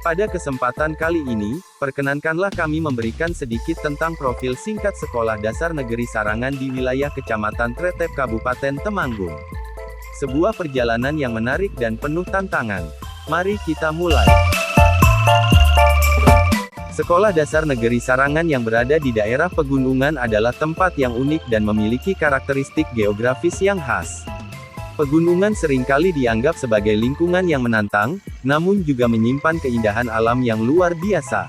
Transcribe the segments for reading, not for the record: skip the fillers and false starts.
Pada kesempatan kali ini, perkenankanlah kami memberikan sedikit tentang profil singkat Sekolah Dasar Negeri Sarangan di wilayah Kecamatan Tretep Kabupaten Temanggung. Sebuah perjalanan yang menarik dan penuh tantangan. Mari kita mulai. Sekolah Dasar Negeri Sarangan yang berada di daerah pegunungan adalah tempat yang unik dan memiliki karakteristik geografis yang khas. Pegunungan seringkali dianggap sebagai lingkungan yang menantang, namun juga menyimpan keindahan alam yang luar biasa.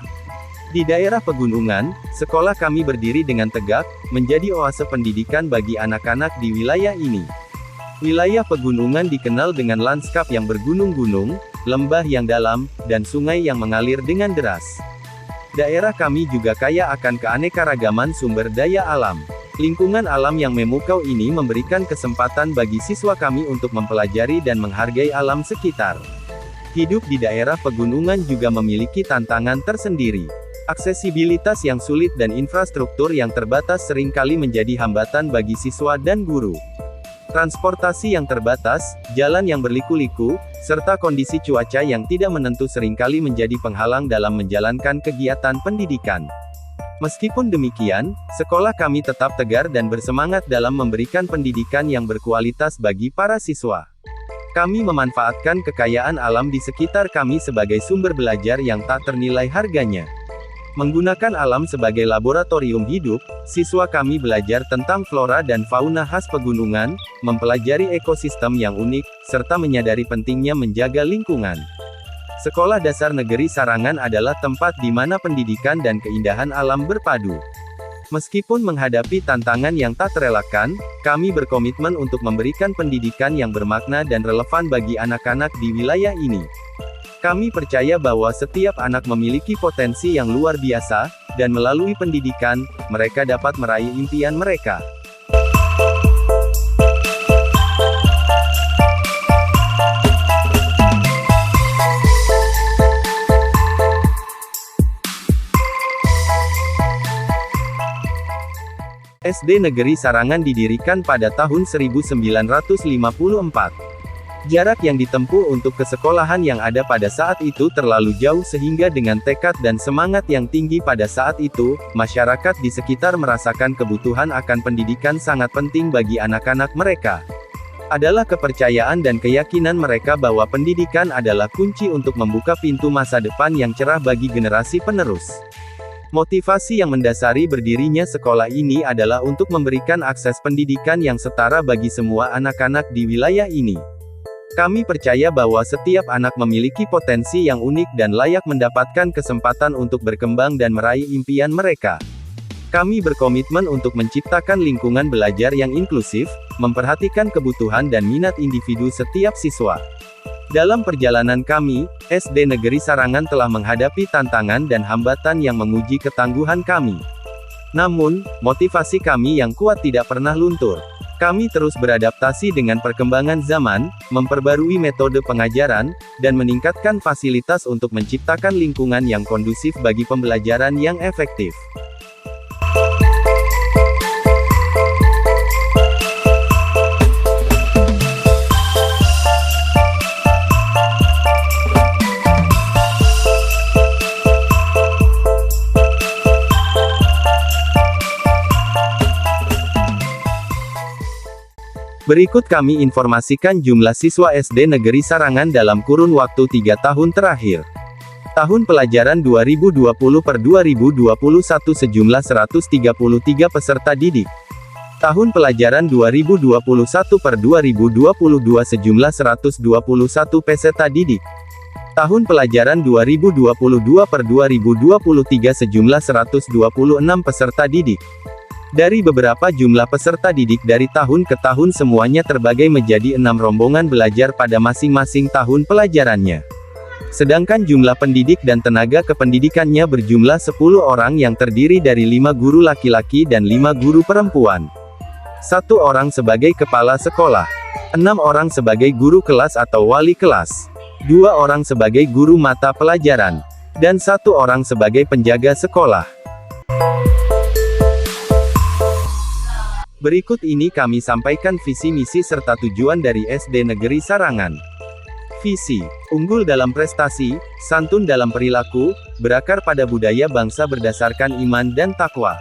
Di daerah pegunungan, sekolah kami berdiri dengan tegak, menjadi oase pendidikan bagi anak-anak di wilayah ini. Wilayah pegunungan dikenal dengan lanskap yang bergunung-gunung, lembah yang dalam, dan sungai yang mengalir dengan deras. Daerah kami juga kaya akan keanekaragaman sumber daya alam. Lingkungan alam yang memukau ini memberikan kesempatan bagi siswa kami untuk mempelajari dan menghargai alam sekitar. Hidup di daerah pegunungan juga memiliki tantangan tersendiri. Aksesibilitas yang sulit dan infrastruktur yang terbatas seringkali menjadi hambatan bagi siswa dan guru. Transportasi yang terbatas, jalan yang berliku-liku, serta kondisi cuaca yang tidak menentu seringkali menjadi penghalang dalam menjalankan kegiatan pendidikan. Meskipun demikian, sekolah kami tetap tegar dan bersemangat dalam memberikan pendidikan yang berkualitas bagi para siswa. Kami memanfaatkan kekayaan alam di sekitar kami sebagai sumber belajar yang tak ternilai harganya. Menggunakan alam sebagai laboratorium hidup, siswa kami belajar tentang flora dan fauna khas pegunungan, mempelajari ekosistem yang unik, serta menyadari pentingnya menjaga lingkungan. Sekolah Dasar Negeri Sarangan adalah tempat di mana pendidikan dan keindahan alam berpadu. Meskipun menghadapi tantangan yang tak terelakkan, kami berkomitmen untuk memberikan pendidikan yang bermakna dan relevan bagi anak-anak di wilayah ini. Kami percaya bahwa setiap anak memiliki potensi yang luar biasa, dan melalui pendidikan, mereka dapat meraih impian mereka. SD Negeri Sarangan didirikan pada tahun 1954. Jarak yang ditempuh untuk ke sekolahan yang ada pada saat itu terlalu jauh sehingga dengan tekad dan semangat yang tinggi pada saat itu, masyarakat di sekitar merasakan kebutuhan akan pendidikan sangat penting bagi anak-anak mereka. Adalah kepercayaan dan keyakinan mereka bahwa pendidikan adalah kunci untuk membuka pintu masa depan yang cerah bagi generasi penerus. Motivasi yang mendasari berdirinya sekolah ini adalah untuk memberikan akses pendidikan yang setara bagi semua anak-anak di wilayah ini. Kami percaya bahwa setiap anak memiliki potensi yang unik dan layak mendapatkan kesempatan untuk berkembang dan meraih impian mereka. Kami berkomitmen untuk menciptakan lingkungan belajar yang inklusif, memperhatikan kebutuhan dan minat individu setiap siswa. Dalam perjalanan kami, SD Negeri Sarangan telah menghadapi tantangan dan hambatan yang menguji ketangguhan kami. Namun, motivasi kami yang kuat tidak pernah luntur. Kami terus beradaptasi dengan perkembangan zaman, memperbarui metode pengajaran, dan meningkatkan fasilitas untuk menciptakan lingkungan yang kondusif bagi pembelajaran yang efektif. Berikut kami informasikan jumlah siswa SD Negeri Sarangan dalam kurun waktu 3 tahun terakhir. Tahun pelajaran 2020/2021 sejumlah 133 peserta didik. Tahun pelajaran 2021/2022 sejumlah 121 peserta didik. Tahun pelajaran 2022/2023 sejumlah 126 peserta didik. Dari beberapa jumlah peserta didik dari tahun ke tahun semuanya terbagi menjadi 6 rombongan belajar pada masing-masing tahun pelajarannya. Sedangkan jumlah pendidik dan tenaga kependidikannya berjumlah 10 orang yang terdiri dari 5 guru laki-laki dan 5 guru perempuan. 1 orang sebagai kepala sekolah, 6 orang sebagai guru kelas atau wali kelas, 2 orang sebagai guru mata pelajaran, dan 1 orang sebagai penjaga sekolah. Berikut ini kami sampaikan visi misi serta tujuan dari SD Negeri Sarangan. Visi, unggul dalam prestasi, santun dalam perilaku, berakar pada budaya bangsa berdasarkan iman dan takwa.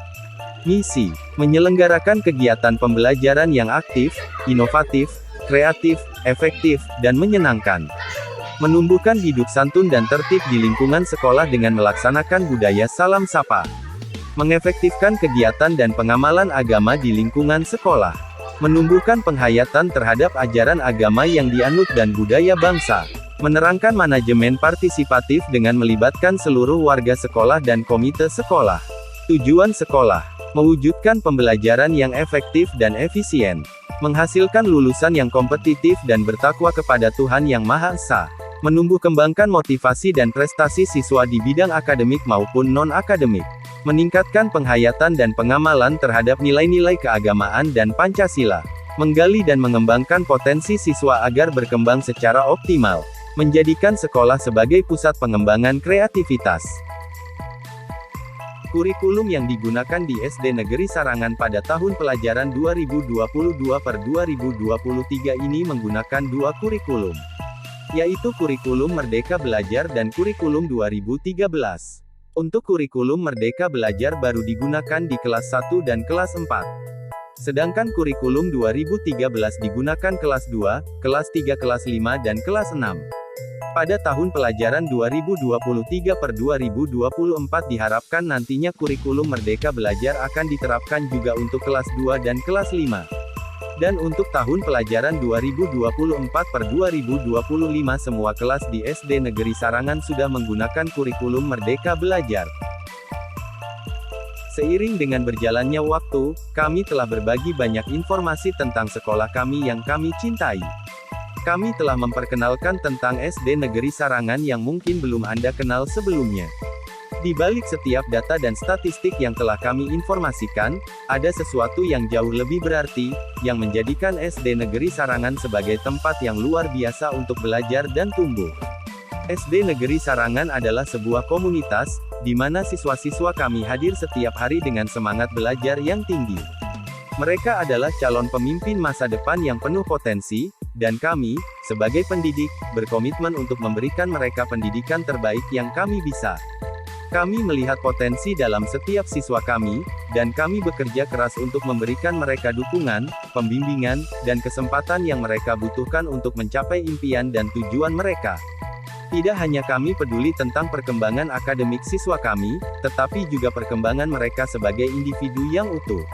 Misi, menyelenggarakan kegiatan pembelajaran yang aktif, inovatif, kreatif, efektif, dan menyenangkan. Menumbuhkan hidup santun dan tertib di lingkungan sekolah dengan melaksanakan budaya salam sapa. Mengefektifkan kegiatan dan pengamalan agama di lingkungan sekolah. Menumbuhkan penghayatan terhadap ajaran agama yang dianut dan budaya bangsa. Menerangkan manajemen partisipatif dengan melibatkan seluruh warga sekolah dan komite sekolah. Tujuan sekolah, mewujudkan pembelajaran yang efektif dan efisien. Menghasilkan lulusan yang kompetitif dan bertakwa kepada Tuhan Yang Maha Esa. Menumbuh kembangkan motivasi dan prestasi siswa di bidang akademik maupun non-akademik. Meningkatkan penghayatan dan pengamalan terhadap nilai-nilai keagamaan dan Pancasila. Menggali dan mengembangkan potensi siswa agar berkembang secara optimal. Menjadikan sekolah sebagai pusat pengembangan kreativitas. Kurikulum yang digunakan di SD Negeri Sarangan pada tahun pelajaran 2022/2023 ini menggunakan dua kurikulum, yaitu Kurikulum Merdeka Belajar dan Kurikulum 2013. Untuk Kurikulum Merdeka Belajar baru digunakan di kelas 1 dan kelas 4. Sedangkan Kurikulum 2013 digunakan kelas 2, kelas 3, kelas 5 dan kelas 6. Pada tahun pelajaran 2023/2024 diharapkan nantinya Kurikulum Merdeka Belajar akan diterapkan juga untuk kelas 2 dan kelas 5. Dan untuk tahun pelajaran 2024/2025 semua kelas di SD Negeri Sarangan sudah menggunakan Kurikulum Merdeka Belajar. Seiring dengan berjalannya waktu, kami telah berbagi banyak informasi tentang sekolah kami yang kami cintai. Kami telah memperkenalkan tentang SD Negeri Sarangan yang mungkin belum Anda kenal sebelumnya. Di balik setiap data dan statistik yang telah kami informasikan, ada sesuatu yang jauh lebih berarti, yang menjadikan SD Negeri Sarangan sebagai tempat yang luar biasa untuk belajar dan tumbuh. SD Negeri Sarangan adalah sebuah komunitas, di mana siswa-siswa kami hadir setiap hari dengan semangat belajar yang tinggi. Mereka adalah calon pemimpin masa depan yang penuh potensi, dan kami, sebagai pendidik, berkomitmen untuk memberikan mereka pendidikan terbaik yang kami bisa. Kami melihat potensi dalam setiap siswa kami, dan kami bekerja keras untuk memberikan mereka dukungan, pembimbingan, dan kesempatan yang mereka butuhkan untuk mencapai impian dan tujuan mereka. Tidak hanya kami peduli tentang perkembangan akademik siswa kami, tetapi juga perkembangan mereka sebagai individu yang utuh.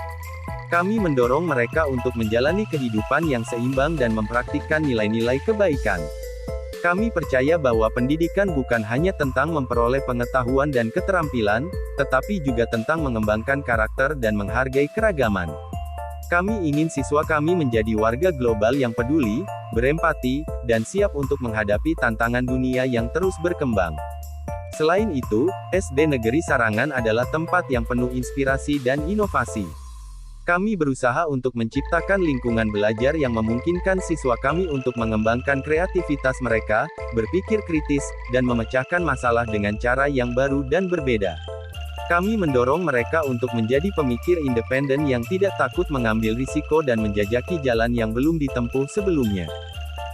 Kami mendorong mereka untuk menjalani kehidupan yang seimbang dan mempraktikkan nilai-nilai kebaikan. Kami percaya bahwa pendidikan bukan hanya tentang memperoleh pengetahuan dan keterampilan, tetapi juga tentang mengembangkan karakter dan menghargai keragaman. Kami ingin siswa kami menjadi warga global yang peduli, berempati, dan siap untuk menghadapi tantangan dunia yang terus berkembang. Selain itu, SD Negeri Sarangan adalah tempat yang penuh inspirasi dan inovasi. Kami berusaha untuk menciptakan lingkungan belajar yang memungkinkan siswa kami untuk mengembangkan kreativitas mereka, berpikir kritis, dan memecahkan masalah dengan cara yang baru dan berbeda. Kami mendorong mereka untuk menjadi pemikir independen yang tidak takut mengambil risiko dan menjajaki jalan yang belum ditempuh sebelumnya.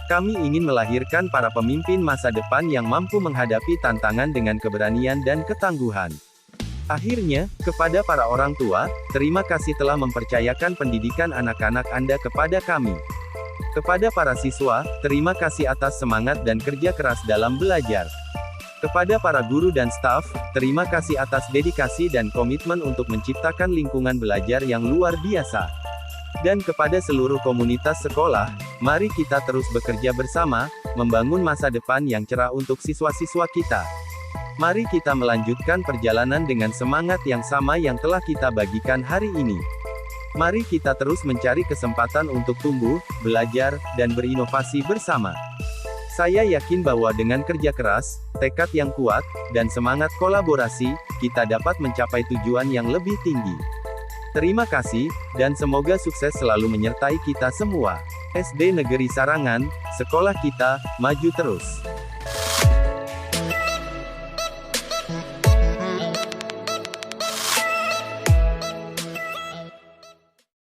Kami ingin melahirkan para pemimpin masa depan yang mampu menghadapi tantangan dengan keberanian dan ketangguhan. Akhirnya, kepada para orang tua, terima kasih telah mempercayakan pendidikan anak-anak Anda kepada kami. Kepada para siswa, terima kasih atas semangat dan kerja keras dalam belajar. Kepada para guru dan staf, terima kasih atas dedikasi dan komitmen untuk menciptakan lingkungan belajar yang luar biasa. Dan kepada seluruh komunitas sekolah, mari kita terus bekerja bersama, membangun masa depan yang cerah untuk siswa-siswa kita. Mari kita melanjutkan perjalanan dengan semangat yang sama yang telah kita bagikan hari ini. Mari kita terus mencari kesempatan untuk tumbuh, belajar, dan berinovasi bersama. Saya yakin bahwa dengan kerja keras, tekad yang kuat, dan semangat kolaborasi, kita dapat mencapai tujuan yang lebih tinggi. Terima kasih, dan semoga sukses selalu menyertai kita semua. SD Negeri Sarangan, sekolah kita, maju terus.